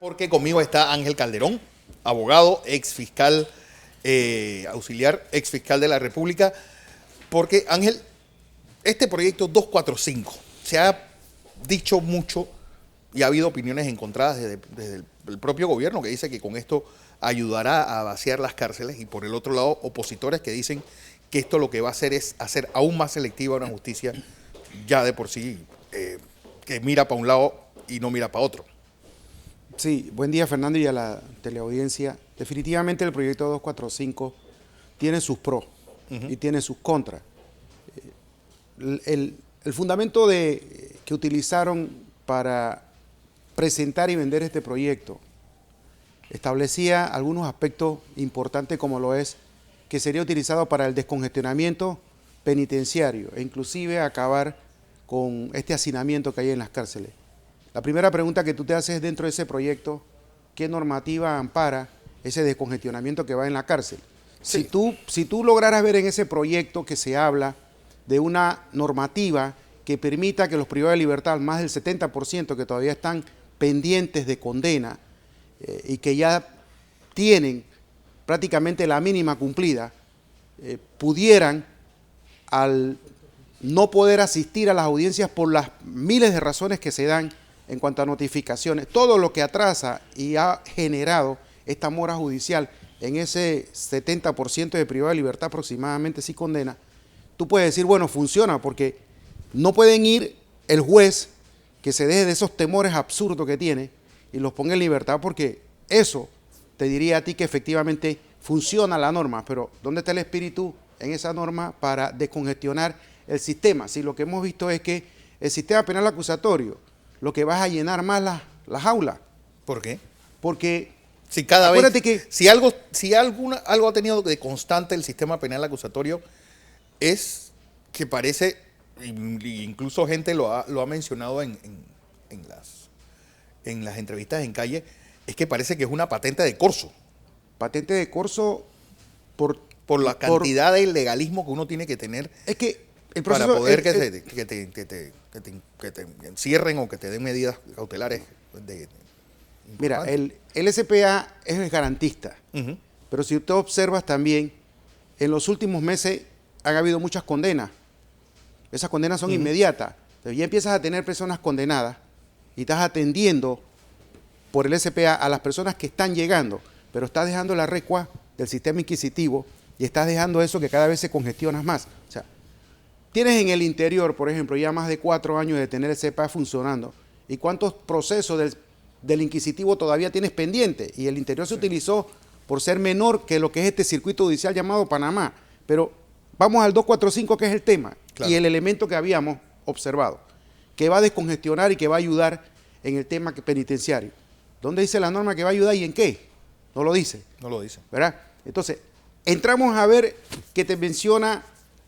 Porque conmigo está Ángel Calderón, abogado, ex fiscal auxiliar, ex fiscal de la República. Porque Ángel, este proyecto 245 se ha dicho mucho y ha habido opiniones encontradas desde el propio gobierno que dice que con esto ayudará a vaciar las cárceles, y por el otro lado opositores que dicen que esto lo que va a hacer es hacer aún más selectiva una justicia ya de por sí que mira para un lado y no mira para otro. Sí, buen día Fernando y a la teleaudiencia. Definitivamente el proyecto 245 tiene sus pros y tiene sus contras. El fundamento que utilizaron para presentar y vender este proyecto establecía algunos aspectos importantes, como lo es que sería utilizado para el descongestionamiento penitenciario e inclusive acabar con este hacinamiento que hay en las cárceles. La primera pregunta que tú te haces dentro de ese proyecto, ¿qué normativa ampara ese descongestionamiento que va en la cárcel? Sí. Si tú lograras ver en ese proyecto que se habla de una normativa que permita que los privados de libertad, más del 70% que todavía están pendientes de condena y que ya tienen prácticamente la mínima cumplida, pudieran, al no poder asistir a las audiencias por las miles de razones que se dan en cuanto a notificaciones, todo lo que atrasa y ha generado esta mora judicial en ese 70% de privado de libertad aproximadamente si condena, tú puedes decir, bueno, funciona porque no pueden ir el juez que se deje de esos temores absurdos que tiene y los ponga en libertad, porque eso te diría a ti que efectivamente funciona la norma, pero ¿dónde está el espíritu en esa norma para descongestionar el sistema? Si lo que hemos visto es que el sistema penal acusatorio lo que vas a llenar más las aulas. ¿Por qué? Porque si cada vez que si algo ha tenido de constante el sistema penal acusatorio es que parece, incluso gente lo ha mencionado en las entrevistas en calle, es que parece que es una patente de corso. Patente de corso por la cantidad de ilegalismo que uno tiene que tener. Es que el proceso, para poder que te encierren o que te den medidas cautelares. Mira, el SPA es el garantista, pero si tú observas también, en los últimos meses han habido muchas condenas. Esas condenas son inmediatas. Entonces ya empiezas a tener personas condenadas y estás atendiendo por el SPA a las personas que están llegando, pero estás dejando la recua del sistema inquisitivo y estás dejando eso que cada vez se congestiona más. O sea, tienes en el interior, por ejemplo, ya más de 4 años de tener el SPA funcionando. ¿Y cuántos procesos del inquisitivo todavía tienes pendiente? Y el interior se utilizó por ser menor que lo que es este circuito judicial llamado Panamá. Pero vamos al 245, que es el tema, claro, y el elemento que habíamos observado, que va a descongestionar y que va a ayudar en el tema penitenciario. ¿Dónde dice la norma que va a ayudar y en qué? No lo dice. No lo dice. ¿Verdad? Entonces, entramos a ver que te menciona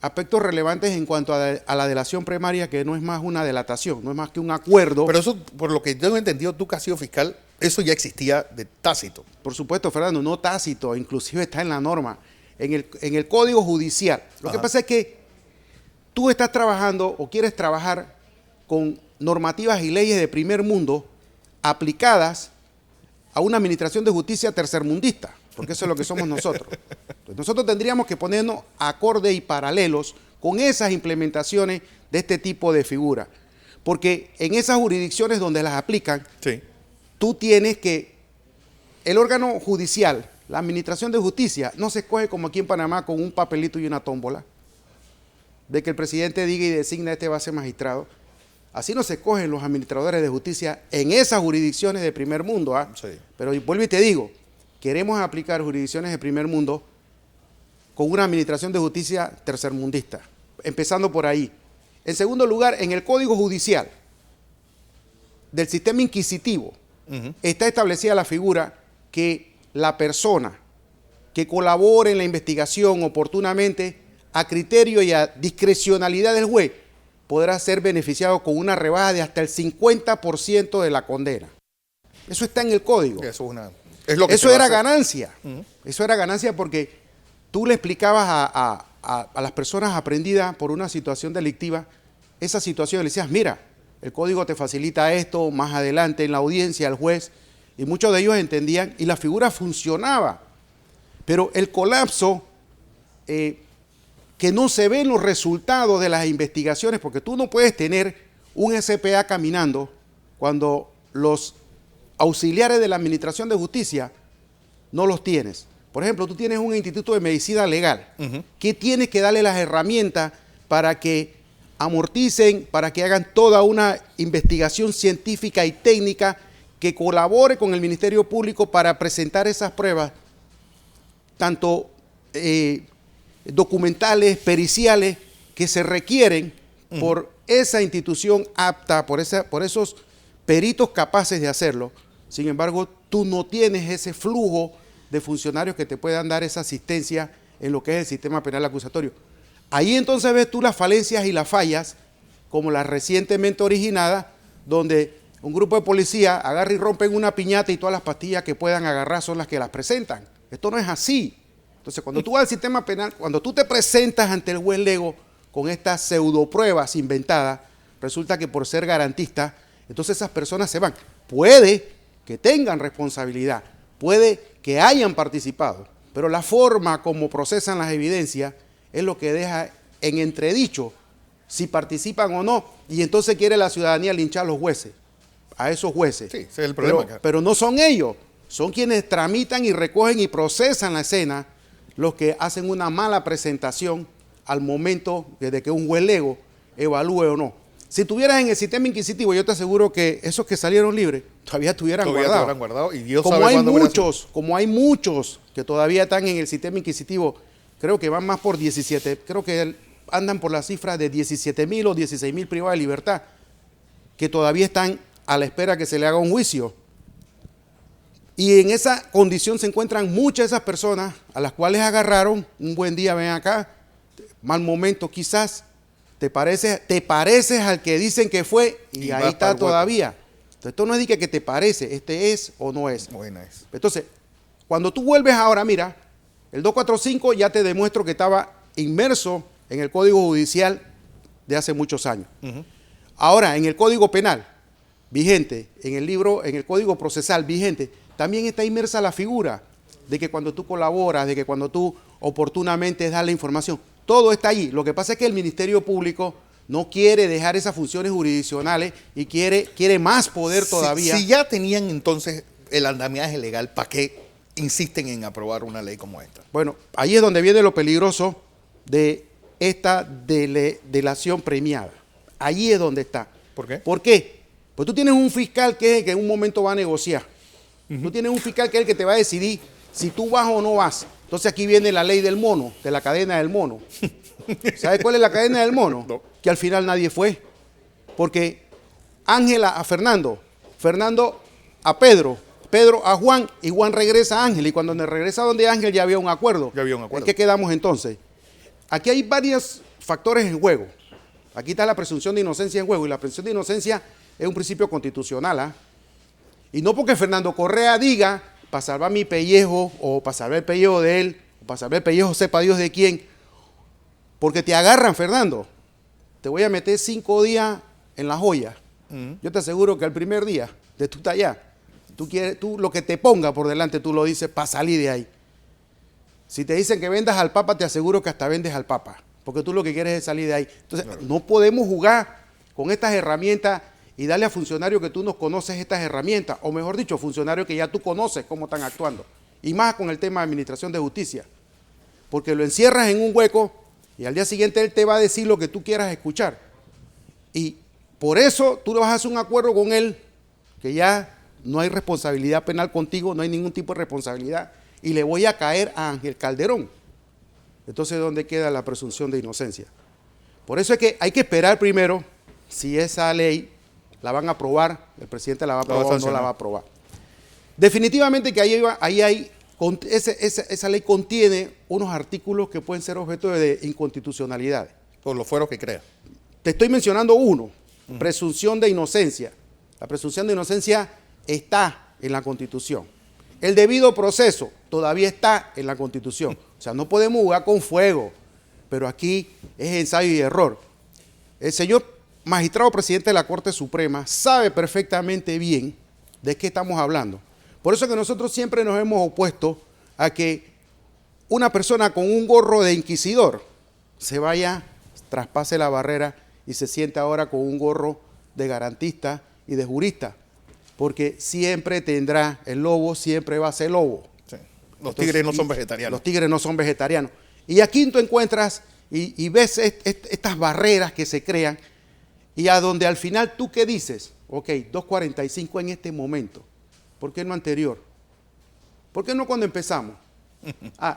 aspectos relevantes en cuanto a la delación primaria, que no es más una delatación, no es más que un acuerdo. Pero eso, por lo que yo he entendido, tú que has sido fiscal, eso ya existía de tácito. Por supuesto, Fernando, no tácito, inclusive está en la norma, en el Código Judicial. Lo que pasa es que tú estás trabajando o quieres trabajar con normativas y leyes de primer mundo aplicadas a una administración de justicia tercermundista, porque eso es lo que somos nosotros. Entonces, nosotros tendríamos que ponernos acorde y paralelos con esas implementaciones de este tipo de figuras, porque en esas jurisdicciones donde las aplican, sí, tú tienes que, el órgano judicial, la administración de justicia, no se escoge como aquí en Panamá con un papelito y una tómbola, de que el presidente diga y designa este va a ser magistrado. Así no se escogen los administradores de justicia en esas jurisdicciones de primer mundo. Sí. Pero vuelvo y te digo, queremos aplicar jurisdicciones de primer mundo con una administración de justicia tercermundista, empezando por ahí. En segundo lugar, en el Código Judicial del sistema inquisitivo está establecida la figura que la persona que colabore en la investigación oportunamente a criterio y a discrecionalidad del juez podrá ser beneficiado con una rebaja de hasta el 50% de la condena. Eso está en el código. Eso era ganancia. Eso era ganancia porque tú le explicabas a las personas aprendidas por una situación delictiva esa situación. Le decías, mira, el código te facilita esto, más adelante en la audiencia el juez y muchos de ellos entendían y la figura funcionaba. Pero el colapso, que no se ven los resultados de las investigaciones, porque tú no puedes tener un SPA caminando cuando los auxiliares de la Administración de Justicia no los tienes. Por ejemplo, tú tienes un instituto de medicina legal que tienes que darle las herramientas para que amorticen, para que hagan toda una investigación científica y técnica que colabore con el Ministerio Público para presentar esas pruebas, tanto documentales, periciales, que se requieren por esa institución apta, por esos peritos capaces de hacerlo. Sin embargo, tú no tienes ese flujo de funcionarios que te puedan dar esa asistencia en lo que es el sistema penal acusatorio. Ahí entonces ves tú las falencias y las fallas, como las recientemente originadas, donde un grupo de policía agarra y rompen una piñata y todas las pastillas que puedan agarrar son las que las presentan. Esto no es así. Entonces, cuando tú vas al sistema penal, cuando tú te presentas ante el juez Lego con estas pseudopruebas inventadas, resulta que por ser garantista, entonces esas personas se van. Puede que tengan responsabilidad, puede que hayan participado, pero la forma como procesan las evidencias es lo que deja en entredicho si participan o no, y entonces quiere la ciudadanía linchar a los jueces, a esos jueces. Sí, ese es el problema. Pero no son ellos, son quienes tramitan y recogen y procesan la escena, los que hacen una mala presentación al momento de que un juez Lego evalúe o no. Si tuvieras en el sistema inquisitivo, yo te aseguro que esos que salieron libres todavía estuvieran guardados. Y Dios sabe cuándo como hay muchos que todavía están en el sistema inquisitivo, creo que van más por 17, creo que andan por la cifra de 17,000 o 16,000 privados de libertad, que todavía están a la espera que se le haga un juicio. Y en esa condición se encuentran muchas de esas personas a las cuales agarraron, un buen día ven acá, mal momento quizás, te pareces al que dicen que fue y ahí está todavía. Entonces, esto no es de que te parece, este es o no es. Buena es. Entonces, cuando tú vuelves ahora, mira, el 245 ya te demuestro que estaba inmerso en el Código Judicial de hace muchos años. Ahora, en el Código Penal vigente, en el Código Procesal vigente, también está inmersa la figura de que cuando tú colaboras, de que cuando tú oportunamente das la información, todo está allí. Lo que pasa es que el Ministerio Público no quiere dejar esas funciones jurisdiccionales y quiere más poder todavía. Si ya tenían entonces el andamiaje legal, ¿para qué insisten en aprobar una ley como esta? Bueno, ahí es donde viene lo peligroso de esta delación premiada. Allí es donde está. ¿Por qué? ¿Por qué? Pues tú tienes un fiscal que es el que en un momento va a negociar. Tú tienes un fiscal que es el que te va a decidir si tú vas o no vas. Entonces aquí viene la ley del mono, de la cadena del mono. ¿Sabes cuál es la cadena del mono? No. Que al final nadie fue. Porque Ángela a Fernando, Fernando a Pedro, Pedro a Juan y Juan regresa a Ángel. Y cuando regresa donde Ángel ya había un acuerdo. Ya había un acuerdo. ¿En qué quedamos entonces? Aquí hay varios factores en juego. Aquí está la presunción de inocencia en juego. Y la presunción de inocencia es un principio constitucional. Y no porque Fernando Correa diga, para salvar mi pellejo, o para salvar el pellejo de él, o para salvar el pellejo sepa Dios de quién, porque te agarran, Fernando, te voy a meter 5 días en la joya. Yo te aseguro que al primer día de tú estás allá, tú lo que te ponga por delante, tú lo dices para salir de ahí. Si te dicen que vendas al Papa, te aseguro que hasta vendes al Papa, porque tú lo que quieres es salir de ahí. Entonces, no podemos jugar con estas herramientas y darle a funcionarios que tú no conoces estas herramientas, o mejor dicho, funcionarios que ya tú conoces cómo están actuando. Y más con el tema de administración de justicia. Porque lo encierras en un hueco y al día siguiente él te va a decir lo que tú quieras escuchar. Y por eso tú le vas a hacer un acuerdo con él, que ya no hay responsabilidad penal contigo, no hay ningún tipo de responsabilidad, y le voy a caer a Ángel Calderón. Entonces, ¿dónde queda la presunción de inocencia? Por eso es que hay que esperar primero si esa ley la van a aprobar, el presidente la va a aprobar o no la va a aprobar. Definitivamente que esa ley contiene unos artículos que pueden ser objeto de inconstitucionalidad. Por los fueros que crea. Te estoy mencionando uno, presunción de inocencia. La presunción de inocencia está en la Constitución. El debido proceso todavía está en la Constitución. O sea, no podemos jugar con fuego, pero aquí es ensayo y error. El señor magistrado presidente de la Corte Suprema sabe perfectamente bien de qué estamos hablando. Por eso que nosotros siempre nos hemos opuesto a que una persona con un gorro de inquisidor se vaya, traspase la barrera y se sienta ahora con un gorro de garantista y de jurista, porque siempre tendrá, el lobo siempre va a ser lobo. Sí. Los tigres no son vegetarianos. Los tigres no son vegetarianos. Y aquí tú encuentras y ves estas barreras que se crean y a donde al final tú qué dices, ok, 2.45 en este momento, ¿por qué no anterior? ¿Por qué no cuando empezamos?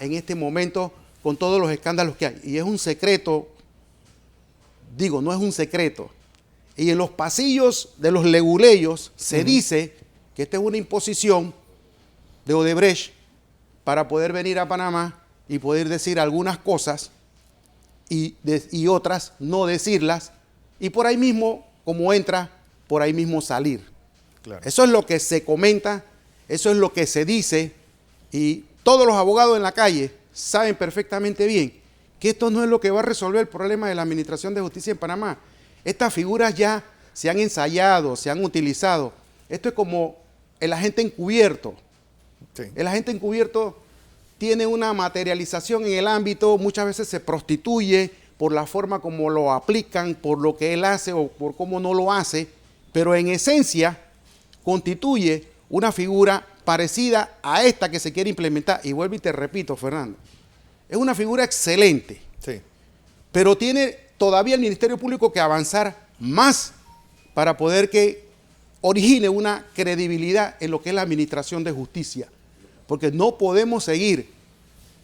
En este momento con todos los escándalos que hay. Y es un secreto, digo, no es un secreto. Y en los pasillos de los leguleyos se dice que esta es una imposición de Odebrecht para poder venir a Panamá y poder decir algunas cosas y otras no decirlas. Y por ahí mismo, como entra, por ahí mismo salir. Claro. Eso es lo que se comenta, eso es lo que se dice. Y todos los abogados en la calle saben perfectamente bien que esto no es lo que va a resolver el problema de la administración de justicia en Panamá. Estas figuras ya se han ensayado, se han utilizado. Esto es como el agente encubierto. Sí. El agente encubierto tiene una materialización en el ámbito, muchas veces se prostituye por la forma como lo aplican, por lo que él hace o por cómo no lo hace, pero en esencia constituye una figura parecida a esta que se quiere implementar. Y vuelvo y te repito, Fernando, es una figura excelente, sí, pero tiene todavía el Ministerio Público que avanzar más para poder que origine una credibilidad en lo que es la administración de justicia. Porque no podemos seguir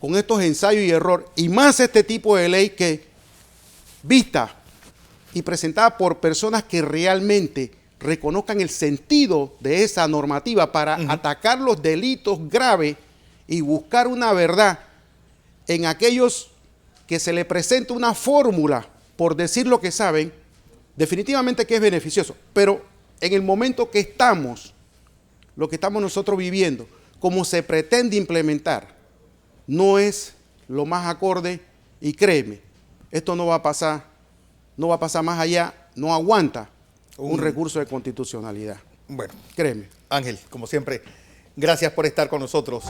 con estos ensayos y error, y más este tipo de ley que vista y presentada por personas que realmente reconozcan el sentido de esa normativa para atacar los delitos graves y buscar una verdad en aquellos que se le presenta una fórmula por decir lo que saben, definitivamente que es beneficioso. Pero en el momento que estamos, lo que estamos nosotros viviendo, como se pretende implementar, no es lo más acorde y créeme, esto no va a pasar más allá, no aguanta un recurso de constitucionalidad. Bueno, créeme. Ángel, como siempre, gracias por estar con nosotros.